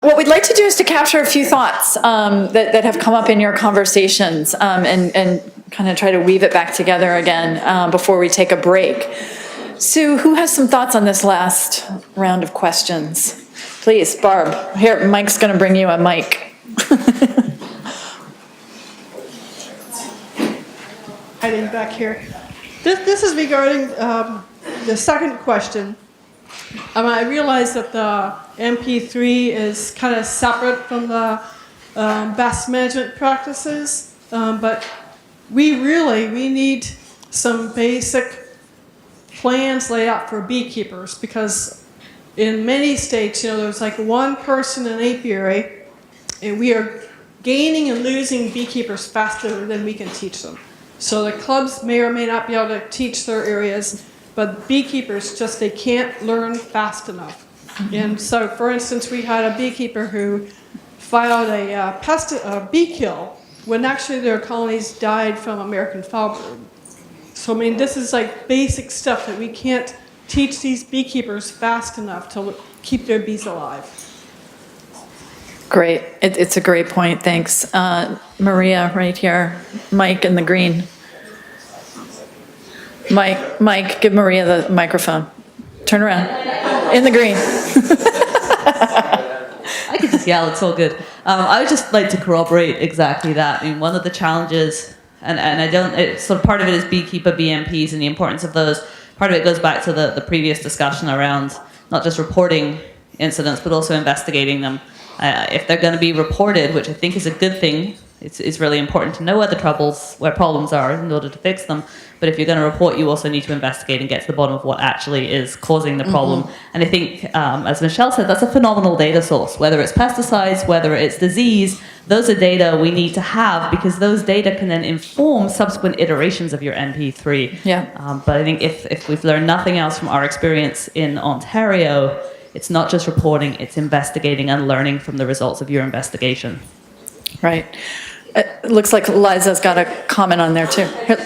What we'd like to do is to capture a few thoughts that have come up in your conversations and kind of try to weave it back together again before we take a break. Sue, who has some thoughts on this last round of questions? Please, Barb. Here, Mike's going to bring you a mic. I think back here. This is regarding the second question. I realize that the MP3 is kind of separate from the best management practices, but we need some basic plans laid out for beekeepers, because in many states, there's like one person in an apiary, and we are gaining and losing beekeepers faster than we can teach them. So the clubs may or may not be able to teach their areas, but beekeepers they can't learn fast enough. And so, for instance, we had a beekeeper who filed a bee kill when actually their colonies died from American foulbrood. So, I mean, this is like basic stuff that we can't teach these beekeepers fast enough to keep their bees alive. Great. It's a great point. Thanks. Maria, right here. Mike in the green. Mike, give Maria the microphone. Turn around. In the green. I can just yell, it's all good. I would just like to corroborate exactly that. I mean, one of the challenges, sort of part of it is beekeeper BMPs and the importance of those. Part of it goes back to the previous discussion around not just reporting incidents, but also investigating them. If they're going to be reported, which I think is a good thing, it's really important to know where problems are in order to fix them. But if you're going to report, you also need to investigate and get to the bottom of what actually is causing the problem. Mm-hmm. And I think, as Michelle said, that's a phenomenal data source. Whether it's pesticides, whether it's disease, those are data we need to have, because those data can then inform subsequent iterations of your MP3. Yeah. But I think if we've learned nothing else from our experience in Ontario, it's not just reporting, it's investigating and learning from the results of your investigation. Right. It looks like Liza's got a comment on there too. Here,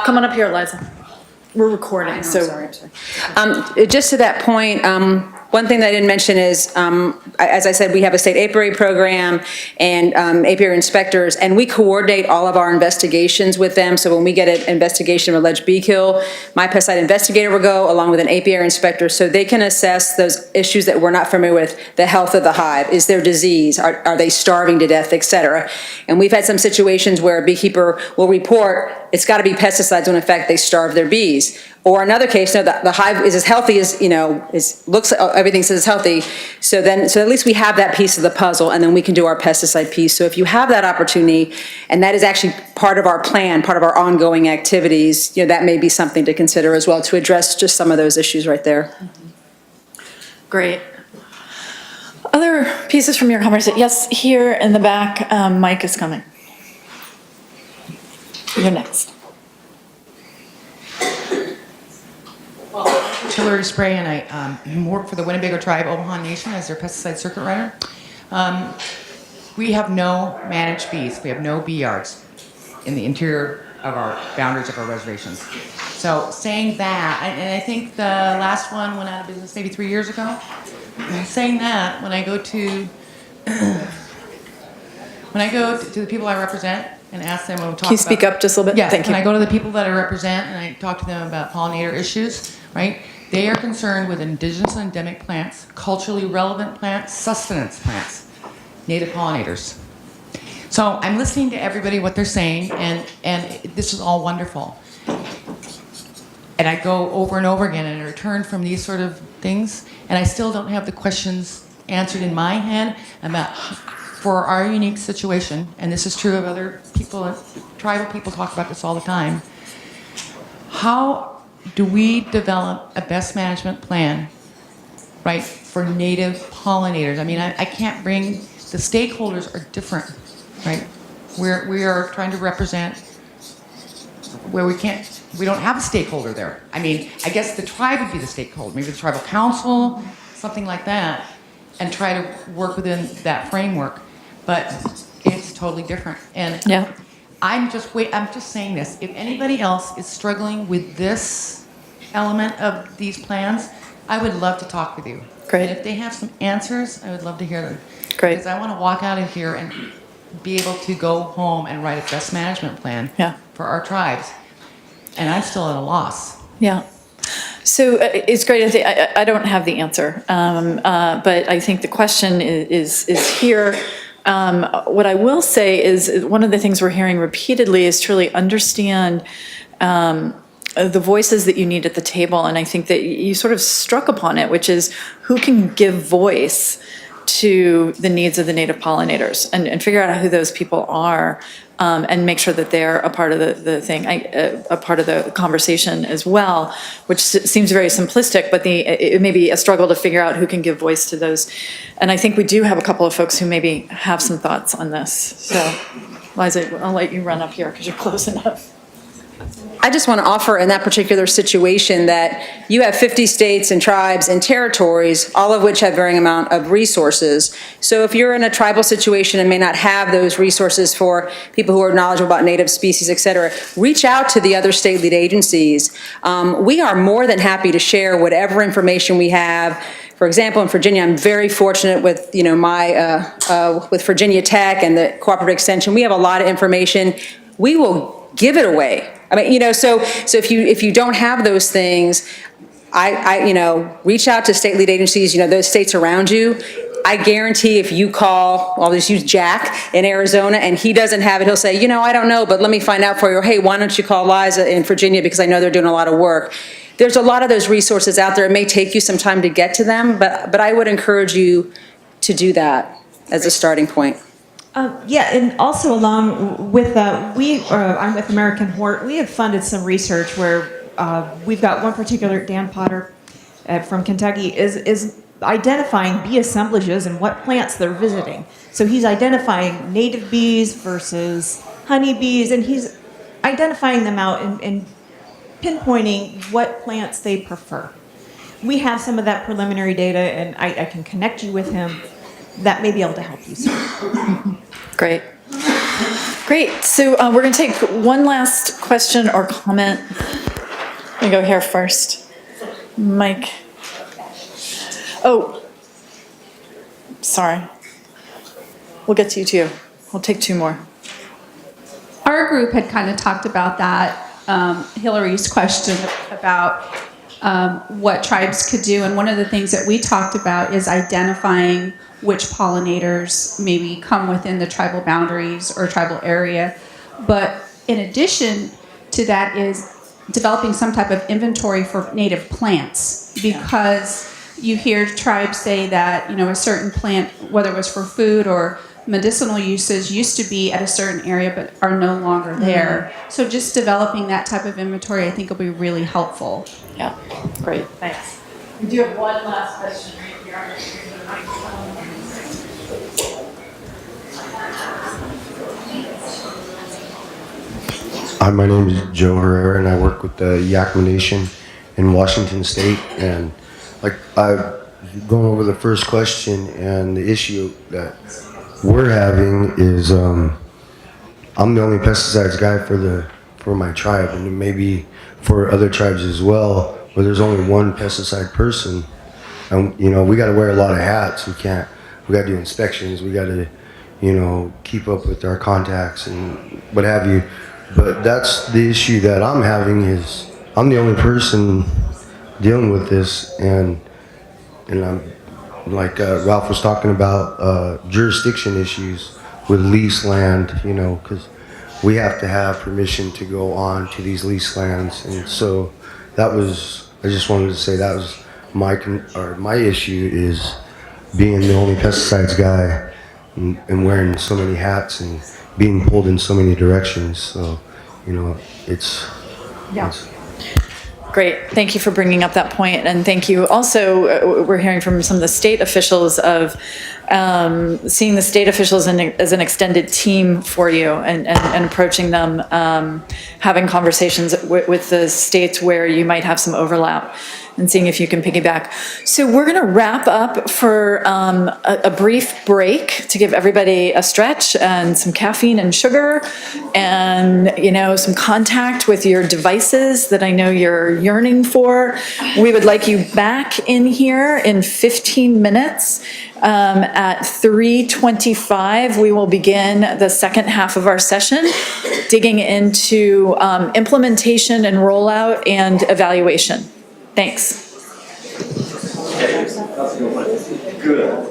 come on up here, Liza. We're recording, so. I'm sorry. Just to that point, one thing that I didn't mention is, as I said, we have a state apiary program and APR Inspectors, and we coordinate all of our investigations with them. So when we get an investigation of alleged bee kill, my pesticide investigator will go along with an APR inspector, so they can assess those issues that we're not familiar with, the health of the hive, is there disease, are they starving to death, etc. And we've had some situations where a beekeeper will report it's got to be pesticides when in fact they starve their bees. Or another case, the hive is as healthy as, everything says it's healthy. So at least we have that piece of the puzzle, and then we can do our pesticide piece. So if you have that opportunity, and that is actually part of our plan, part of our ongoing activities, that may be something to consider as well, to address just some of those issues right there. Great. Other pieces from your conversation? Yes, here in the back, Mike is coming. You're next. Well, Hillary Spray, and I work for the Winnebago Tribe Omaha Nation as their pesticide circuit rider. We have no managed bees. We have no bee yards in the interior of our boundaries of our reservations. So saying that, and I think the last one went out of business maybe 3 years ago. Saying that, when I go to the people I represent and ask them, Can you speak up just a little bit? Yes, Thank you. when I go to the people that I represent and I talk to them about pollinator issues, right? They are concerned with indigenous and endemic plants, culturally relevant plants, sustenance plants, native pollinators. So I'm listening to everybody, what they're saying, and this is all wonderful. And I go over and over again and I return from these sort of things, and I still don't have the questions answered in my head about, for our unique situation, and this is true of other people, tribal people talk about this all the time, how do we develop a best management plan, right, for native pollinators? I mean, I can't bring, the stakeholders are different, right? We are trying to represent where we don't have a stakeholder there. I mean, I guess the tribe would be the stakeholder, maybe the tribal council, something like that, and try to work within that framework. But it's totally different. And yeah. I'm just saying this. If anybody else is struggling with this element of these plans, I would love to talk with you. Great. Great. And if they have some answers, I would love to hear them. Great. Because I want to walk out of here and be able to go home and write a best management plan Yeah. for our tribes. And I'm still at a loss. Yeah. So it's great. I don't have the answer, but I think the question is here. What I will say is one of the things we're hearing repeatedly is to really understand the voices that you need at the table. And I think that you sort of struck upon it, which is who can give voice to the needs of the native pollinators and figure out who those people are, and make sure that they're a part of the thing, a part of the conversation as well, which seems very simplistic, but it may be a struggle to figure out who can give voice to those. And I think we do have a couple of folks who maybe have some thoughts on this. So, Liza, I'll let you run up here because you're close enough. I just want to offer in that particular situation that you have 50 states and tribes and territories, all of which have varying amount of resources. So if you're in a tribal situation and may not have those resources for people who are knowledgeable about native species, et cetera, reach out to the other state lead agencies. We are more than happy to share whatever information we have. For example, in Virginia, I'm very fortunate with, with Virginia Tech and the Cooperative Extension. We have a lot of information. We will give it away. I mean, so if you don't have those things, I reach out to state lead agencies, those states around you. I guarantee if you call, I'll just use Jack in Arizona, and he doesn't have it, he'll say, I don't know, but let me find out for you. Or, hey, why don't you call Liza in Virginia because I know they're doing a lot of work. There's a lot of those resources out there. It may take you some time to get to them, but I would encourage you to do that as a starting point. Yeah, and also along with I'm with American Hort. We have funded some research where we've got one particular, Dan Potter from Kentucky, is identifying bee assemblages and what plants they're visiting. So he's identifying native bees versus honeybees, and he's identifying them out and pinpointing what plants they prefer. We have some of that preliminary data, and I can connect you with him. That may be able to help you. Great. So we're going to take one last question or comment. We go here first. Mike. Oh, sorry. We'll get to you too. We'll take two more. Our group had kind of talked about that, Hillary's question about what tribes could do. And one of the things that we talked about is identifying which pollinators maybe come within the tribal boundaries or tribal area. But in addition to that is developing some type of inventory for native plants, because you hear tribes say that, a certain plant, whether it was for food or medicinal uses, used to be at a certain area but are no longer there. So just developing that type of inventory, I think, will be really helpful. Yeah, great, thanks. We do have one last question right here. Hi, my name is Joe Herrera, and I work with the Yakama Nation in Washington State. And I've gone over the first question, and the issue that we're having is I'm the only pesticides guy for my tribe, and maybe for other tribes as well, where there's only one pesticide person. And we got to wear a lot of hats. We got to do inspections. We got to keep up with our contacts and what have you. But that's the issue that I'm having, is I'm the only person dealing with this, and I'm like Ralph was talking about jurisdiction issues with lease land, because we have to have permission to go on to these lease lands. And so I just wanted to say that was my issue, is being the only pesticides guy and wearing so many hats and being pulled in so many directions. So, it's Great, thank you for bringing up that point, and thank you also, we're hearing from some of the state officials of seeing the state officials as an extended team for you, and approaching them, having conversations with the states where you might have some overlap. and seeing if you can piggyback. So we're going to wrap up for a brief break to give everybody a stretch and some caffeine and sugar and, some contact with your devices that I know you're yearning for. We would like you back in here in 15 minutes. At 3:25, we will begin the second half of our session, digging into implementation and rollout and evaluation. Thanks. Good.